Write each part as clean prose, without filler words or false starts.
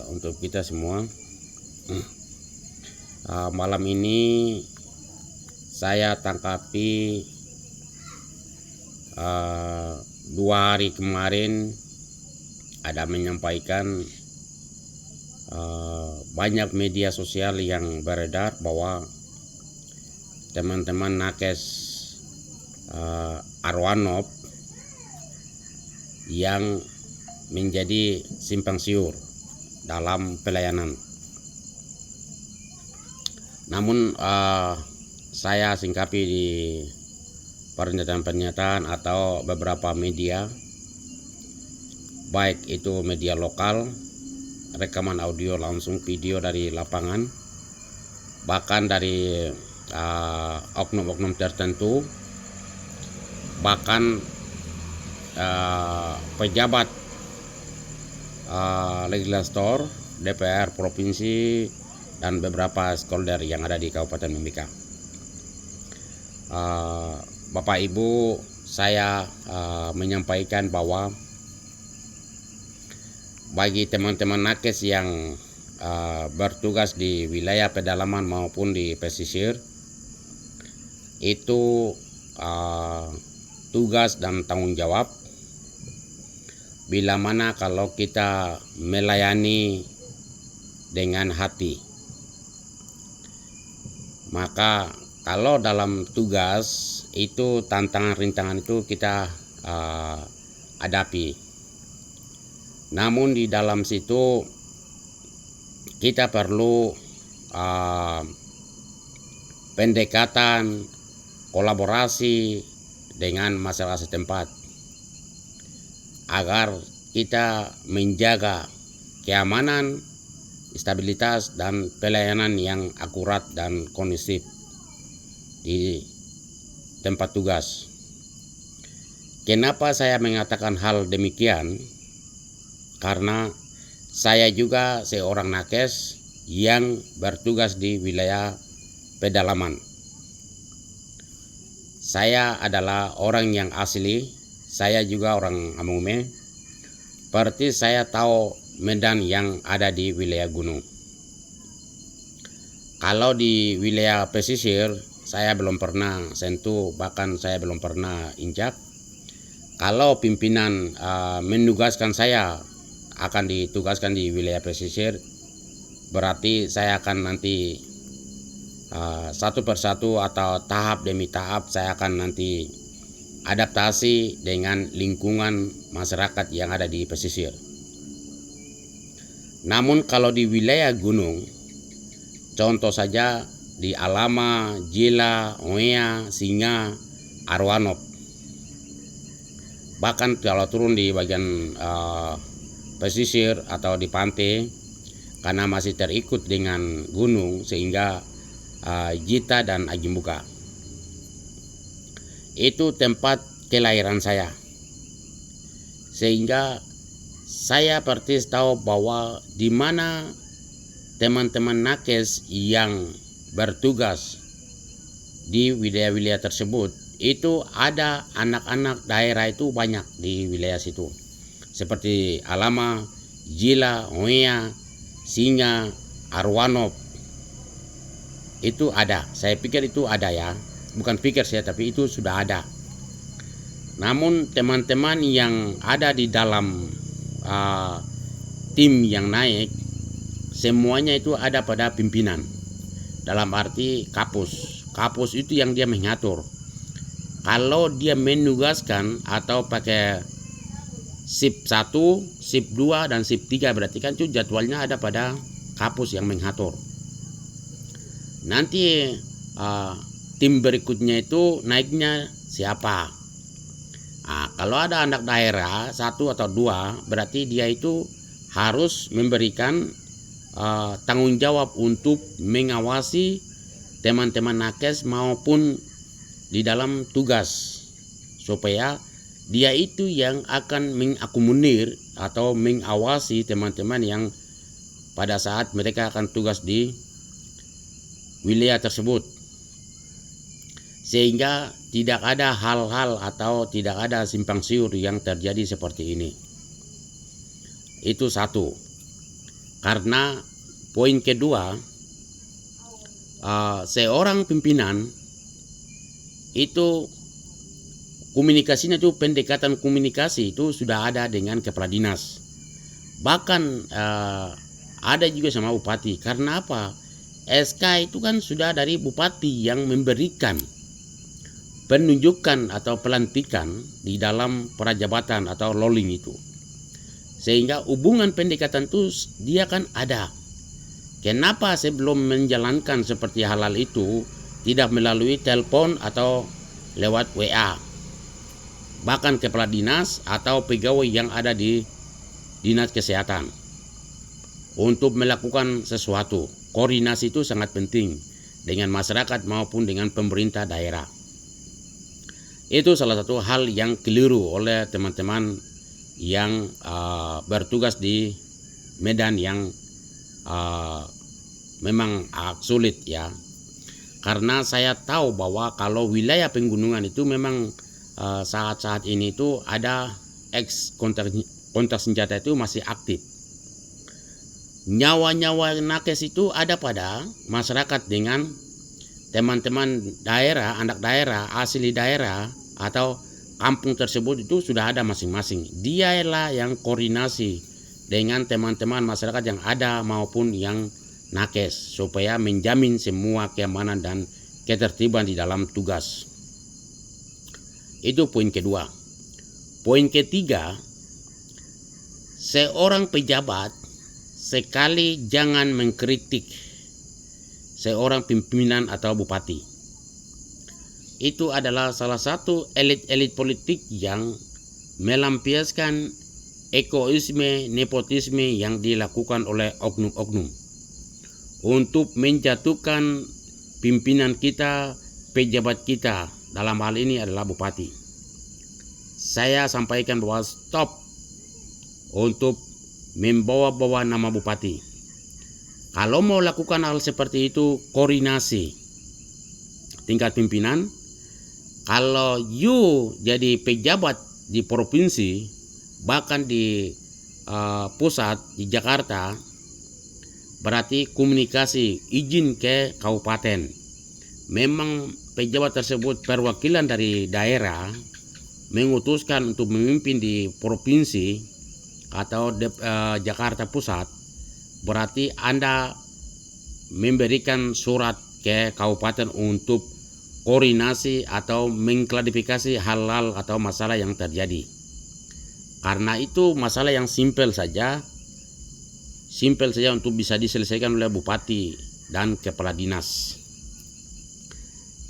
untuk kita semua. Malam ini saya tangkapi 2 hari kemarin ada menyampaikan banyak media sosial yang beredar bahwa teman-teman nakes Arwanop yang menjadi simpang siur dalam pelayanan. Namun saya singkapi di pernyataan-pernyataan atau beberapa media, baik itu media lokal, rekaman audio langsung video dari lapangan, bahkan dari oknum-oknum tertentu, bahkan pejabat legislator, DPR provinsi, dan beberapa stakeholder yang ada di Kabupaten Mimika. Bapak Ibu, saya menyampaikan bahwa bagi teman-teman nakes yang bertugas di wilayah pedalaman maupun di pesisir, itu tugas dan tanggung jawab bila mana kalau kita melayani dengan hati. Maka kalau dalam tugas itu tantangan-rintangan itu kita hadapi. Namun di dalam situ kita perlu pendekatan kolaborasi dengan masyarakat setempat agar kita menjaga keamanan, stabilitas, dan pelayanan yang akurat dan kondusif di tempat tugas. Kenapa saya mengatakan hal demikian? Karena saya juga seorang nakes yang bertugas di wilayah pedalaman. Saya adalah orang yang asli, saya juga orang Amume. Berarti saya tahu medan yang ada di wilayah gunung. Kalau di wilayah pesisir, saya belum pernah sentuh, bahkan saya belum pernah injak. Kalau pimpinan menugaskan saya akan ditugaskan di wilayah pesisir, berarti saya akan nanti satu persatu atau tahap demi tahap saya akan nanti adaptasi dengan lingkungan masyarakat yang ada di pesisir. Namun kalau di wilayah gunung, contoh saja di Alama, Jila, Oea, Singa, Arwanop, bahkan kalau turun di bagian pesisir atau di pantai, karena masih terikut dengan gunung sehingga Jita dan Ajimbuka itu tempat kelahiran saya, sehingga saya persis tahu bahwa di mana teman-teman nakes yang bertugas di wilayah-wilayah tersebut itu ada anak-anak daerah itu banyak di wilayah situ, seperti Alama, Jila, Oea, Singa, Arwanop. Itu ada, saya pikir itu ada ya, bukan pikir saya, tapi itu sudah ada. Namun teman-teman yang ada di dalam tim yang naik, semuanya itu ada pada pimpinan, dalam arti kapus itu yang dia mengatur. Kalau dia menugaskan atau pakai sip 1, sip 2, dan sip 3, berarti kan itu jadwalnya ada pada kapus yang mengatur. Nanti tim berikutnya itu naiknya siapa? Kalau ada anak daerah 1 atau 2, berarti dia itu harus memberikan tanggung jawab untuk mengawasi teman-teman nakes maupun di dalam tugas, supaya dia itu yang akan mengakomodir atau mengawasi teman-teman yang pada saat mereka akan tugas di wilayah tersebut, sehingga tidak ada hal-hal atau tidak ada simpang siur yang terjadi seperti ini. Itu satu. Karena poin kedua, seorang pimpinan itu komunikasinya itu, pendekatan komunikasi itu sudah ada dengan kepala dinas. Bahkan ada juga sama bupati. Karena apa? SK itu kan sudah dari bupati yang memberikan penunjukan atau pelantikan di dalam prajabatan atau rolling itu. Sehingga hubungan pendekatan itu dia kan ada. Kenapa sebelum menjalankan seperti halal itu tidak melalui telepon atau lewat WA? Bahkan kepala dinas atau pegawai yang ada di dinas kesehatan untuk melakukan sesuatu. Koordinasi itu sangat penting dengan masyarakat maupun dengan pemerintah daerah. Itu salah satu hal yang keliru oleh teman-teman yang bertugas di medan yang memang sulit ya. Karena saya tahu bahwa kalau wilayah pegunungan itu memang saat-saat ini itu ada kontak senjata itu masih aktif. Nyawa-nyawa nakes itu ada pada masyarakat dengan teman-teman daerah, anak daerah, asli daerah atau kampung tersebut itu sudah ada masing-masing. Dialah yang koordinasi dengan teman-teman masyarakat yang ada maupun yang nakes supaya menjamin semua keamanan dan ketertiban di dalam tugas. Itu poin kedua. Poin ketiga, seorang pejabat sekali jangan mengkritik seorang pimpinan atau bupati. Itu adalah salah satu elit-elit politik yang melampiaskan egoisme, nepotisme yang dilakukan oleh oknum-oknum untuk menjatuhkan pimpinan kita, pejabat kita, dalam hal ini adalah bupati. Saya sampaikan bahwa stop untuk membawa-bawa nama bupati. Kalau mau lakukan hal seperti itu, koordinasi tingkat pimpinan. Kalau you jadi pejabat di provinsi, bahkan di pusat di Jakarta, berarti komunikasi izin ke kabupaten. Memang pejabat tersebut perwakilan dari daerah mengutuskan untuk memimpin di provinsi atau Jakarta Pusat, berarti Anda memberikan surat ke kabupaten untuk koordinasi atau mengklarifikasi hal-hal atau masalah yang terjadi. Karena itu masalah yang simpel saja untuk bisa diselesaikan oleh bupati dan kepala dinas.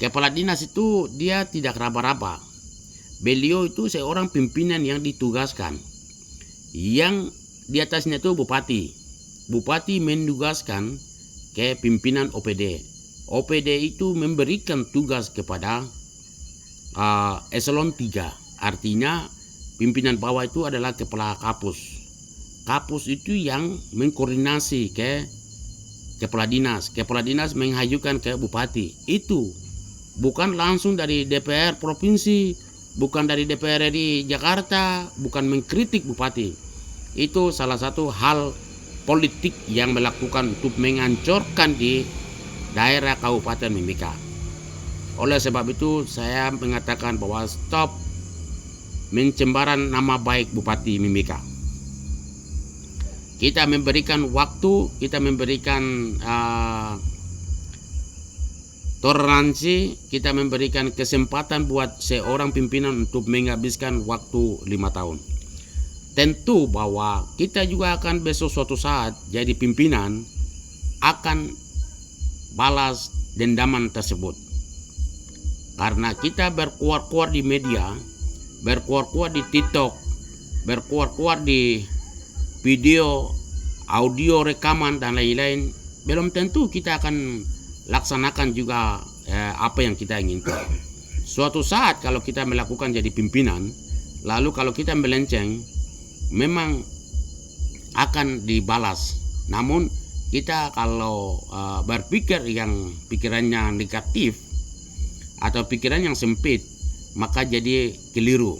Kepala dinas itu dia tidak raba-raba. Beliau itu seorang pimpinan yang ditugaskan. Yang di atasnya itu bupati. Bupati menugaskan ke pimpinan OPD. OPD itu memberikan tugas kepada eselon 3. Artinya pimpinan bawah itu adalah kepala kapus. Kapus itu yang mengkoordinasi ke kepala dinas. Kepala dinas mengajukan ke bupati. Itu bukan langsung dari DPR provinsi, bukan dari DPR di Jakarta, bukan mengkritik bupati. Itu salah satu hal politik yang melakukan untuk menghancurkan di daerah Kabupaten Mimika. Oleh sebab itu saya mengatakan bahwa stop mencembaran nama baik Bupati Mimika. Kita memberikan waktu, kita memberikan toleransi, kita memberikan kesempatan buat seorang pimpinan untuk menghabiskan waktu 5 tahun. Tentu bahwa kita juga akan besok suatu saat jadi pimpinan akan balas dendaman tersebut. Karena kita berkuar-kuar di media, berkuar-kuar di TikTok, berkuar-kuar di video, audio, rekaman dan lain-lain, belum tentu kita akan laksanakan juga apa yang kita inginkan. Suatu saat kalau kita melakukan jadi pimpinan, lalu kalau kita melenceng, memang akan dibalas. Namun kita kalau berpikir yang pikirannya negatif atau pikiran yang sempit, maka jadi keliru.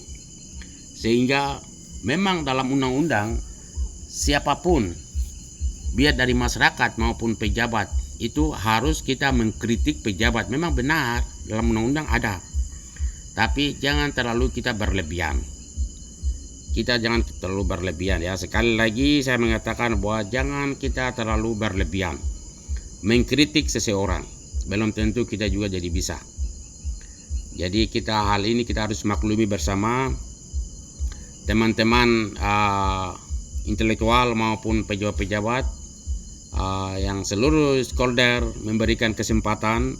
Sehingga memang dalam undang-undang siapapun biar dari masyarakat maupun pejabat itu harus kita mengkritik pejabat. Memang benar dalam undang-undang ada, tapi jangan terlalu kita berlebihan. Kita jangan terlalu berlebihan ya. Sekali lagi saya mengatakan bahwa jangan kita terlalu berlebihan mengkritik seseorang. Belum tentu kita juga jadi bisa. Jadi hal ini kita harus maklumi bersama teman-teman intelektual maupun pejabat-pejabat yang seluruh stakeholder memberikan kesempatan,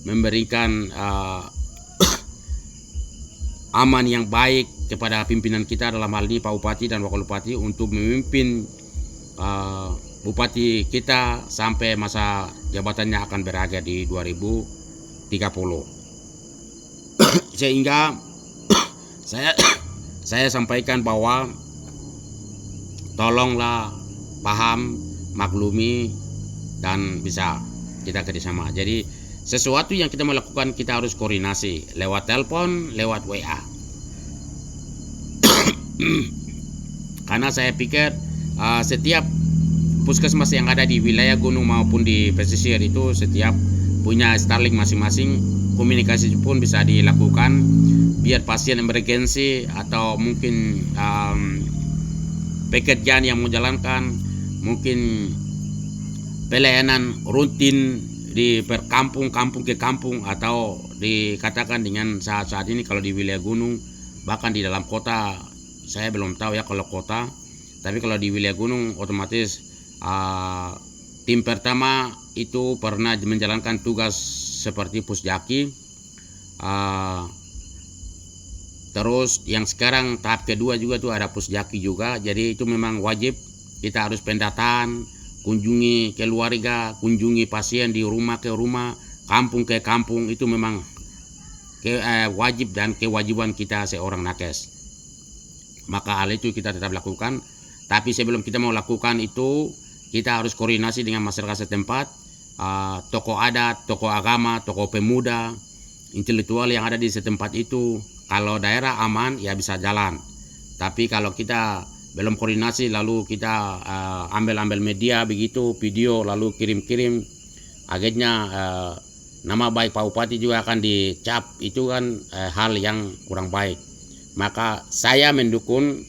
memberikan aman yang baik kepada pimpinan kita, dalam hal ini Pak Bupati dan Wakil Bupati, untuk memimpin Bupati kita sampai masa jabatannya akan berakhir di 2030. Sehingga saya sampaikan bahwa tolonglah paham, maklumi, dan bisa kita kerjasama. Jadi sesuatu yang kita melakukan kita harus koordinasi lewat telepon, lewat WA. Karena saya pikir setiap puskesmas yang ada di wilayah gunung maupun di pesisir itu setiap punya Starlink masing-masing. Komunikasi pun bisa dilakukan biar pasien emergensi atau mungkin pekerjaan yang menjalankan, mungkin pelayanan rutin di kampung ke kampung, atau dikatakan dengan saat ini kalau di wilayah gunung, bahkan di dalam kota, saya belum tahu ya kalau kota, tapi kalau di wilayah gunung otomatis tim pertama itu pernah menjalankan tugas seperti pusjaki, terus yang sekarang tahap kedua juga tuh ada pusjaki juga. Jadi itu memang wajib kita harus pendataan, kunjungi keluarga, kunjungi pasien di rumah ke rumah, kampung ke kampung. Itu memang wajib dan kewajiban kita seorang nakes. Maka hal itu kita tetap lakukan. Tapi sebelum kita mau lakukan itu, kita harus koordinasi dengan masyarakat setempat, tokoh adat, tokoh agama, tokoh pemuda, intelektual yang ada di setempat itu. Kalau daerah aman ya bisa jalan. Tapi kalau kita belum koordinasi lalu kita ambil media begitu, video lalu kirim-kirim, akhirnya nama baik Pak Bupati juga akan dicap. Itu kan hal yang kurang baik. Maka saya mendukung,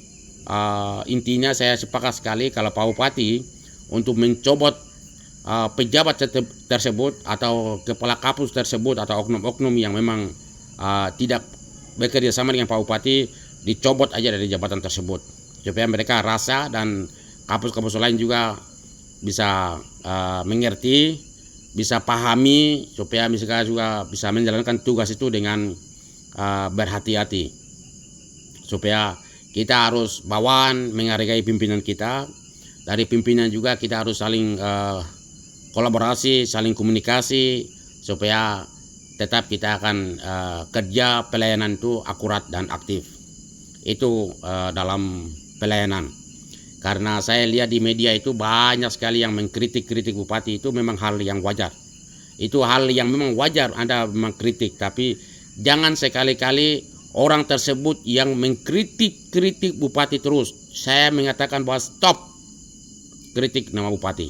intinya saya sepakat sekali kalau Pak Bupati untuk mencopot pejabat tersebut atau kepala kapus tersebut atau oknum-oknum yang memang tidak bekerja sama dengan Pak Bupati, dicopot aja dari jabatan tersebut supaya mereka rasa dan kapus-kapus lain juga bisa mengerti, bisa pahami, supaya mereka juga bisa menjalankan tugas itu dengan berhati-hati. Supaya kita harus bawaan menghargai pimpinan kita. Dari pimpinan juga kita harus saling kolaborasi, saling komunikasi, supaya tetap kita akan kerja pelayanan itu akurat dan aktif. Itu dalam pelayanan. Karena saya lihat di media itu banyak sekali yang mengkritik bupati, itu memang hal yang wajar. Itu hal yang memang wajar Anda memang kritik, tapi jangan sekali-kali orang tersebut yang mengkritik bupati terus. Saya mengatakan bahwa stop kritik nama bupati.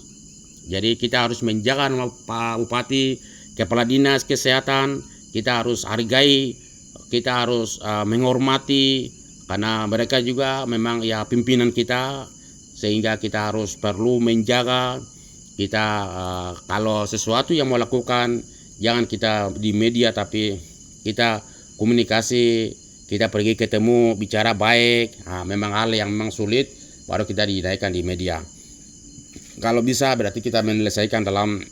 Jadi kita harus menjaga nama Pak Bupati, Kepala Dinas Kesehatan, kita harus hargai, kita harus menghormati, karena mereka juga memang ya pimpinan kita, sehingga kita harus perlu menjaga. Kita kalau sesuatu yang mau lakukan, jangan kita di media, tapi kita komunikasi, kita pergi ketemu, bicara baik. Memang hal yang memang sulit, baru kita dinaikkan di media. Kalau bisa berarti kita menyelesaikan dalam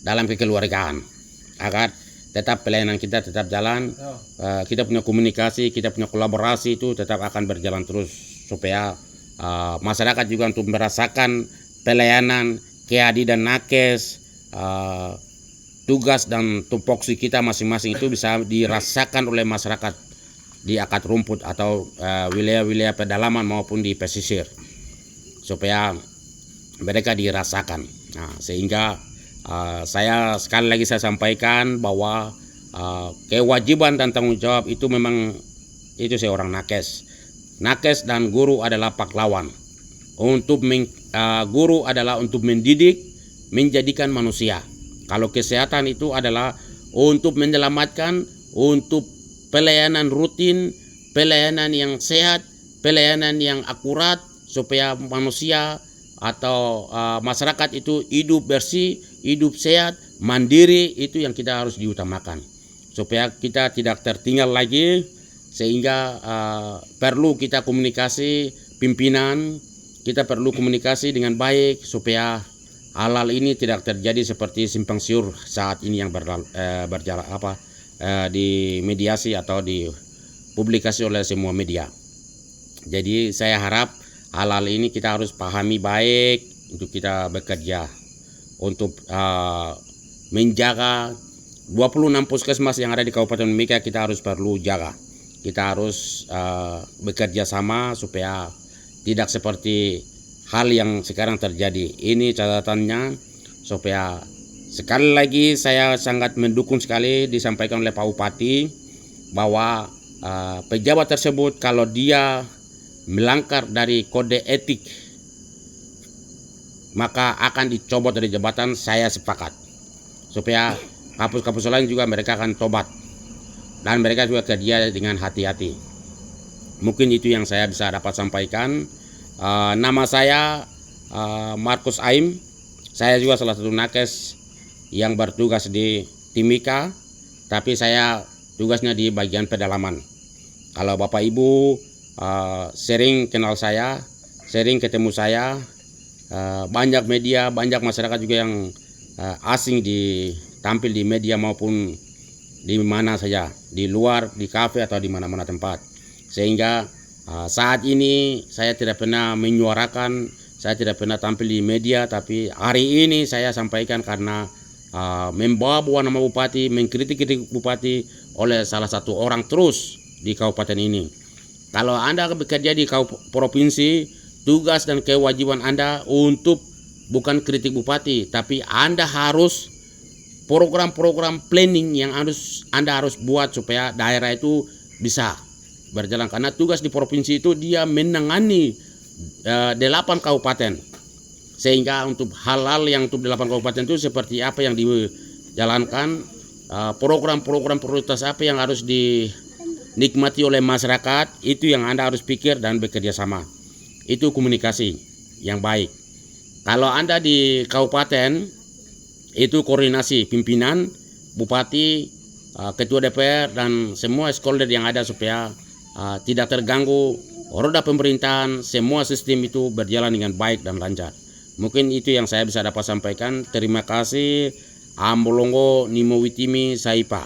kekeluargaan, agar tetap pelayanan kita tetap jalan, kita punya komunikasi, kita punya kolaborasi itu tetap akan berjalan terus, supaya masyarakat juga untuk merasakan pelayanan, kehadiran nakes, tugas dan tupoksi kita masing-masing itu bisa dirasakan oleh masyarakat di akar rumput atau wilayah-wilayah pedalaman maupun di pesisir, supaya mereka dirasakan. Sehingga saya sekali lagi saya sampaikan bahwa kewajiban dan tanggung jawab itu memang itu seorang nakes dan guru adalah pahlawan untuk guru adalah untuk mendidik, menjadikan manusia. Kalau kesehatan itu adalah untuk menyelamatkan, untuk pelayanan rutin, pelayanan yang sehat, pelayanan yang akurat, supaya manusia atau masyarakat itu hidup bersih, hidup sehat, mandiri. Itu yang kita harus diutamakan, supaya kita tidak tertinggal lagi. Sehingga perlu kita komunikasi pimpinan, kita perlu komunikasi dengan baik supaya hal-hal ini tidak terjadi seperti simpang siur saat ini yang berjalan di mediasi atau dipublikasi oleh semua media. Jadi saya harap hal-hal ini kita harus pahami baik untuk kita bekerja untuk menjaga 26 puskesmas yang ada di Kabupaten Mimika. Kita harus perlu jaga. Kita harus bekerja sama supaya tidak seperti hal yang sekarang terjadi. Ini catatannya, supaya sekali lagi saya sangat mendukung sekali disampaikan oleh Pak Bupati bahwa pejabat tersebut kalau dia melanggar dari kode etik maka akan dicopot dari jabatan. Saya sepakat supaya kapus-kapus lain juga mereka akan tobat dan mereka juga kerja dengan hati-hati. Mungkin itu yang saya bisa dapat sampaikan. Nama saya Markus Aim. Saya juga salah satu nakes yang bertugas di Timika, tapi saya tugasnya di bagian pedalaman. Kalau Bapak Ibu sering kenal saya, sering ketemu saya, banyak media, banyak masyarakat juga yang asing tampil di media maupun di mana saja, di luar, di kafe atau di mana-mana tempat. Sehingga saat ini saya tidak pernah menyuarakan, saya tidak pernah tampil di media, tapi hari ini saya sampaikan karena membawa nama bupati, mengkritik bupati oleh salah satu orang terus di kabupaten ini. Kalau Anda bekerja di provinsi, tugas dan kewajiban Anda untuk bukan kritik bupati, tapi Anda harus program-program planning yang Anda harus buat supaya daerah itu bisa berjalan. Karena tugas di provinsi itu dia menangani 8 kabupaten. Sehingga untuk hal-hal yang untuk 8 kabupaten itu seperti apa yang dijalankan, program-program prioritas apa yang harus dinikmati oleh masyarakat, itu yang Anda harus pikir dan bekerja sama. Itu komunikasi yang baik. Kalau Anda di kabupaten, itu koordinasi pimpinan, bupati, ketua DPR dan semua stakeholder yang ada supaya tidak terganggu roda pemerintahan, semua sistem itu berjalan dengan baik dan lancar. Mungkin itu yang saya bisa dapat sampaikan. Terima kasih. Ambolongo Nimo Witimi Saipa.